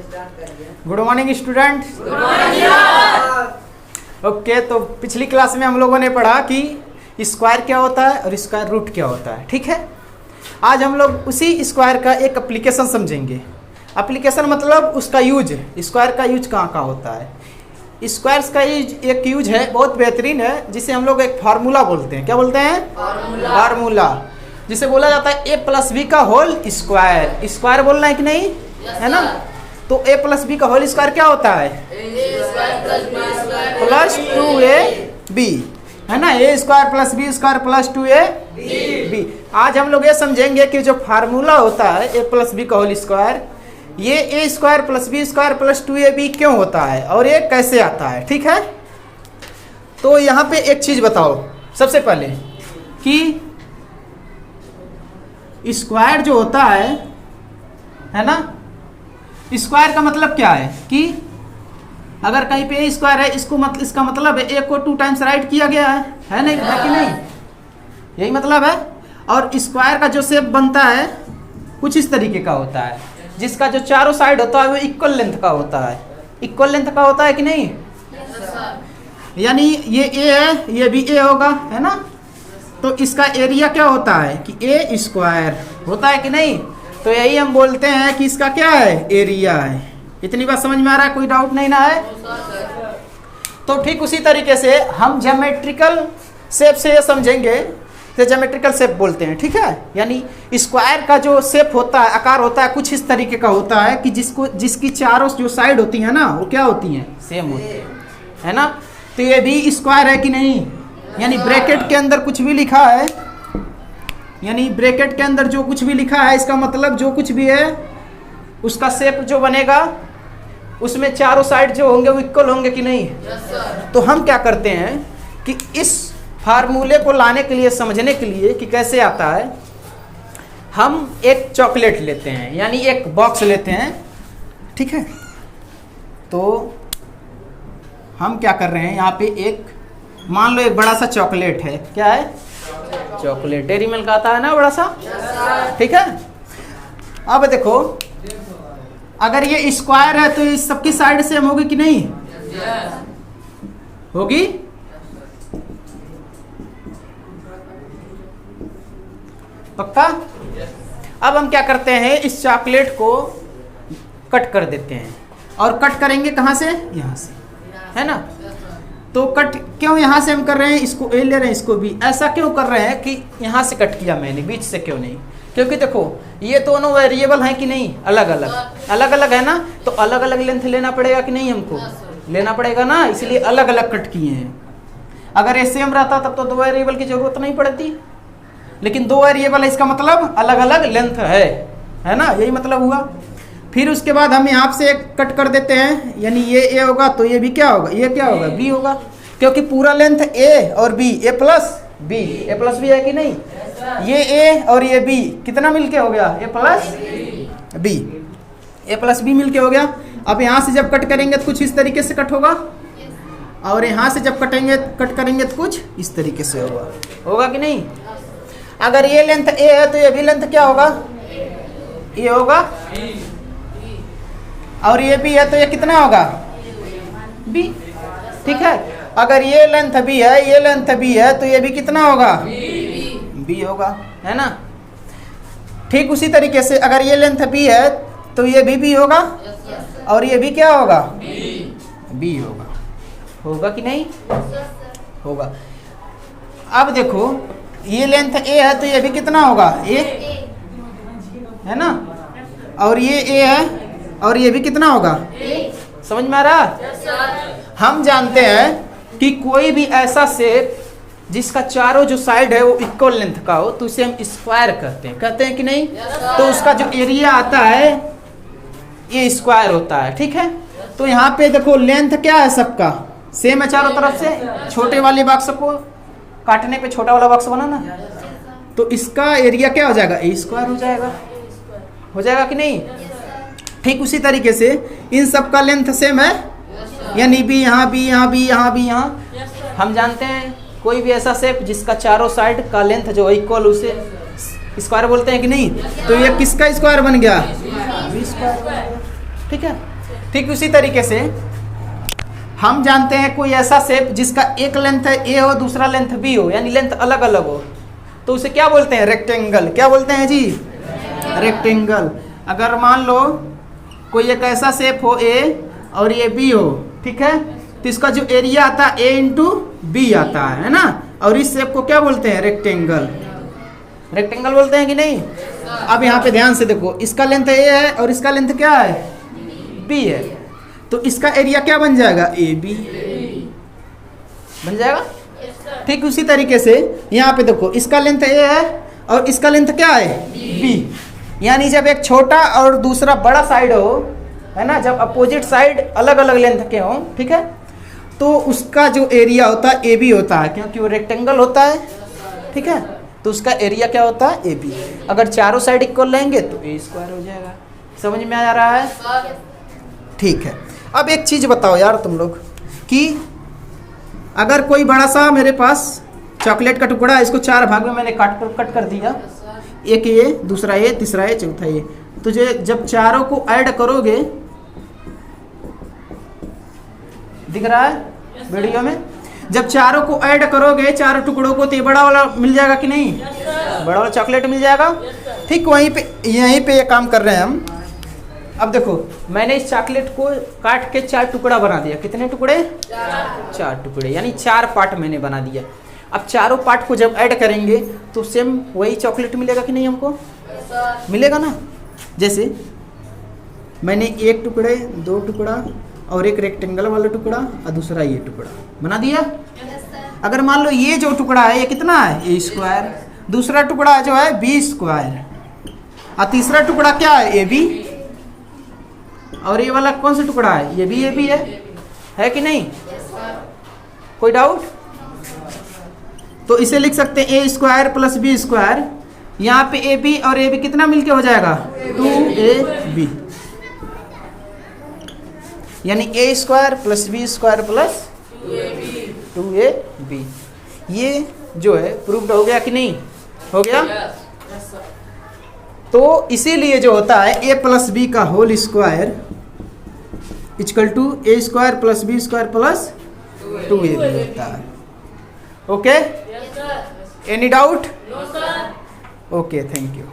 Good morning student. Okay, तो पिछली class में हम लोगों ने पढ़ा कि स्क्वायर क्या होता है और स्क्वायर रूट क्या होता है। ठीक है, आज हम लोग उसी स्क्वायर का एक एप्लीकेशन समझेंगे। एप्लीकेशन मतलब उसका यूज, स्क्वायर का यूज कहाँ कहाँ होता है। स्क्वायर्स का एक यूज है, बहुत बेहतरीन है, जिसे हम लोग एक फार्मूला बोलते हैं। क्या बोलते हैं? फार्मूला, जिसे बोला जाता है ए प्लस बी का होल स्क्वायर। स्क्वायर बोलना है कि नहीं? है ना? तो ए प्लस बी का होल स्क्वायर क्या होता है? प्लस 2ab, है ना? A square plus B square plus 2ab। आज हम लोग ये समझेंगे कि जो फार्मूला होता है ए प्लस बी का होल स्क्वायर, ये A square plus B square plus 2ab क्यों होता है और ये कैसे आता है। ठीक है, तो यहाँ पे एक चीज बताओ सबसे पहले कि स्क्वायर जो होता है ना, स्क्वायर का मतलब क्या है कि अगर कहीं पे ए स्क्वायर है, इसका मतलब है ए को 2 टाइम्स राइट किया गया है नहीं? है कि नहीं? यही मतलब है। और स्क्वायर का जो शेप बनता है कुछ इस तरीके का होता है, जिसका जो चारों साइड होता है वो इक्वल लेंथ का होता है। इक्वल लेंथ का होता है कि नहीं? यानी ये ए है, ये भी ए होगा, है ना? तो इसका एरिया क्या होता है कि ए स्क्वायर होता है कि नहीं? तो यही हम बोलते हैं कि इसका क्या है? एरिया है। इतनी बात समझ में आ रहा है? कोई डाउट नहीं ना है? तो ठीक उसी तरीके से हम ज्योमेट्रिकल शेप से ये समझेंगे, तो ज्योमेट्रिकल शेप बोलते हैं। ठीक है, यानी स्क्वायर का जो शेप होता है, आकार होता है, कुछ इस तरीके का होता है कि जिसकी चारों जो साइड होती है ना, वो क्या होती हैं? सेम होती है ना? तो ये भी स्क्वायर है कि नहीं? यानी ब्रैकेट के अंदर कुछ भी लिखा है, यानी ब्रैकेट के अंदर जो कुछ भी लिखा है, इसका मतलब जो कुछ भी है उसका शेप जो बनेगा उसमें चारों साइड जो होंगे वो इक्वल होंगे कि नहीं? तो हम क्या करते हैं कि इस फार्मूले को लाने के लिए, समझने के लिए कि कैसे आता है, हम एक चॉकलेट लेते हैं, यानी एक बॉक्स लेते हैं। ठीक है, तो हम क्या कर रहे हैं, यहाँ पे एक मान लो एक बड़ा सा चॉकलेट है। क्या है? चॉकलेट। डेयरी मिल्क आता है ना, बड़ा सा। ठीक है, अब देखो अगर ये स्क्वायर है तो इस सबकी साइड सेम होगी कि नहीं? होगी। पक्का? अब हम क्या करते हैं, इस चॉकलेट को कट कर देते हैं। और कट करेंगे कहाँ से? यहाँ से, है ना? तो कट क्यों यहाँ से हम कर रहे हैं? इसको ए ले रहे हैं, इसको भी। ऐसा क्यों कर रहे हैं कि यहाँ से कट किया मैंने, बीच से क्यों नहीं? क्योंकि देखो ये दोनों वेरिएबल हैं कि नहीं? अलग अलग है ना, तो अलग अलग लेंथ लेना पड़ेगा कि नहीं? हमको लेना पड़ेगा ना, इसलिए अलग अलग कट किए हैं। अगर ये सेम रहता तब तो 2 वेरिएबल की जरूरत नहीं पड़ती, लेकिन 2 वेरिएबल है, इसका मतलब अलग अलग लेंथ है ना? यही मतलब हुआ। फिर उसके बाद हम यहाँ से एक कट कर देते हैं, यानी ये ए होगा तो ये भी क्या होगा? ये क्या होगा? बी होगा, क्योंकि पूरा लेंथ ए और बी, ए प्लस बी है कि नहीं? ये ए और ये बी कितना मिलके हो गया? ए प्लस बी मिलके हो गया। अब यहाँ से जब कट करेंगे तो कुछ इस तरीके से कट होगा, और यहाँ से जब कट करेंगे तो कुछ इस तरीके से होगा कि नहीं? अगर ये लेंथ ए है तो ये भी लेंथ क्या होगा? ये होगा। और ये भी है तो ये कितना होगा? बी। ठीक है, अगर ये लेंथ बी है, ये लेंथ बी है, तो ये भी कितना होगा? बी होगा, है ना? ठीक उसी तरीके से अगर ये लेंथ बी है तो ये भी होगा, और ये भी क्या होगा? बी होगा कि नहीं? होगा। अब देखो ये लेंथ ए है तो ये भी कितना होगा? ए, है ना? और ये ए है और ये भी कितना होगा? समझ में आ रहा? हम जानते हैं कि कोई भी ऐसा शेप जिसका चारों जो साइड है वो इक्वल लेंथ का हो तो उसे हम स्क्वायर कहते हैं कि नहीं? तो उसका जो एरिया आता है ये स्क्वायर होता है। ठीक है, तो यहाँ पे देखो लेंथ क्या है? सबका सेम है चारों तरफ से। छोटे वाले बॉक्स को काटने पे छोटा वाला बॉक्स बना ना, तो इसका एरिया क्या हो जाएगा? ए स्क्वायर हो जाएगा कि नहीं? ठीक उसी तरीके से इन सब का लेंथ सेम है, यानी बी यहाँ, बी यहाँ, बी यहाँ, बी यहाँ। हम जानते हैं कोई भी ऐसा शेप जिसका चारों साइड का लेंथ जो इक्वल, उसे स्क्वायर बोलते हैं कि नहीं? तो ये किसका स्क्वायर बन गया? बी स्क्वायर बन गया। ठीक है। ठीक उसी तरीके से हम जानते हैं कोई ऐसा शेप जिसका एक लेंथ ए हो दूसरा लेंथ बी हो, यानी लेंथ अलग अलग हो, तो उसे क्या बोलते हैं? रेक्टेंगल। क्या बोलते हैं जी? रेक्टेंगल। अगर मान लो कोई एक ऐसा शेप हो ए और ये बी हो, ठीक है, तो इसका जो एरिया आता है ए इंटू बी आता है ना, और इस शेप को क्या बोलते हैं? रेक्टेंगल। रेक्टेंगल बोलते हैं कि नहीं? अब यहाँ पे ध्यान से देखो, इसका लेंथ ए है और इसका लेंथ क्या है? बी है, तो इसका एरिया क्या बन जाएगा? ए बी बन जाएगा। ठीक उसी तरीके से यहाँ पे देखो, इसका लेंथ ए है और इसका लेंथ क्या है? बी। यानी जब एक छोटा और दूसरा बड़ा साइड हो, है ना, जब अपोजिट साइड अलग अलग लेंथ के हो, ठीक है, तो उसका जो एरिया होता है ए बी होता है, क्योंकि वो रेक्टेंगल होता है, ठीक है, तो उसका एरिया क्या होता है? A B. अगर चारों साइड इक्वल लेंगे तो ए स्क्वायर हो जाएगा। समझ में आ रहा है? ठीक है। अब एक चीज बताओ यार तुम लोग, कि अगर कोई बड़ा सा मेरे पास चॉकलेट का टुकड़ा है, इसको 4 भाग में मैंने कट कर दिया, एक ये, दूसरा ये, तीसरा ये, चौथा ये, तो जब चारों को ऐड करोगे, दिख रहा है वीडियो में, जब चारों को ऐड करोगे चारों टुकड़ों को, तो ये बड़ा वाला मिल जाएगा कि नहीं? बड़ा वाला चॉकलेट मिल जाएगा। ठीक वहीं पे, यहीं पे ये काम कर रहे हैं हम। अब देखो, मैंने इस चॉकलेट को काट के 4 टुकड़ा बना दिया। कितने टुकड़े? 4 टुकड़े, यानी 4 पार्ट मैंने बना दिया। अब चारों पार्ट को जब ऐड करेंगे तो सेम वही चॉकलेट मिलेगा कि नहीं? हमको मिलेगा ना। जैसे मैंने एक टुकड़े, 2 टुकड़ा और एक रेक्टेंगल वाला टुकड़ा और दूसरा ये टुकड़ा बना दिया। अगर मान लो ये जो टुकड़ा है ये कितना है? ए स्क्वायर। दूसरा टुकड़ा जो है बी स्क्वायर, और तीसरा टुकड़ा क्या है? A B. और ये वाला कौन सा टुकड़ा है? ये भी ए बी है कि नहीं? कोई डाउट? तो इसे लिख सकते हैं ए स्क्वायर प्लस बी स्क्वायर। यहाँ पे ए बी और ए बी कितना मिलके हो जाएगा? 2ab, यानी A square plus B square plus 2ab। ये जो है प्रूव्ड हो गया कि नहीं? हो गया। तो इसीलिए जो होता है ए प्लस बी का whole square equal to A square plus B square plus 2ab होता है। Okay, any doubt? Okay, thank you.